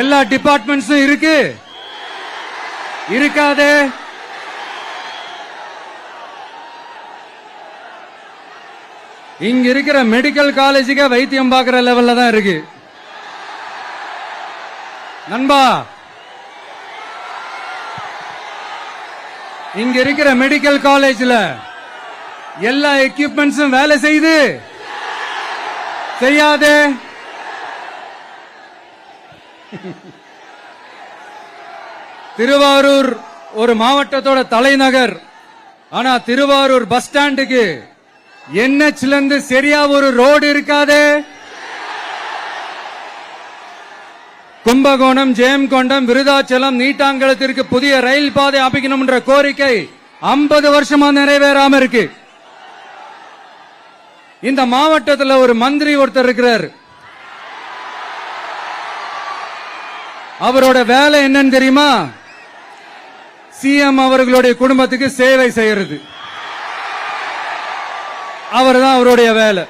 எல்லா டிபார்ட்மெண்ட்ஸும் இருக்கு இருக்காதே? இங்க இருக்கிற மெடிக்கல் காலேஜுக்கு வைத்தியம் பார்க்கிற லெவல்ல தான் இருக்கு நண்பா. இங்க இருக்கிற மெடிக்கல் காலேஜ்ல எல்லா எக்யூப்மெண்ட்ஸும் வேலை செய்து செய்யாதே? திருவாரூர் ஒரு மாவட்டத்தோட தலைநகர். ஆனா திருவாரூர் பஸ் ஸ்டாண்டுக்கு NHல இருந்து சரியா ஒரு ரோடு இருக்காதே? கும்பகோணம், ஜெயங்கொண்டம், விருதாச்சலம், நீட்டாங்கலத்திற்கு புதிய ரயில் பாதை அமைக்கணும் என்ற கோரிக்கை 50 வருஷமா நிறைவேறாம இருக்கு. இந்த மாவட்டத்தில் ஒரு மந்திரி ஒருத்தர் இருக்கிறார். அவரோட வேலை என்னன்னு தெரியுமா? CM அவர்களுடைய குடும்பத்துக்கு சேவை செய்யறது. அவர்தான் அவருடைய வேலை.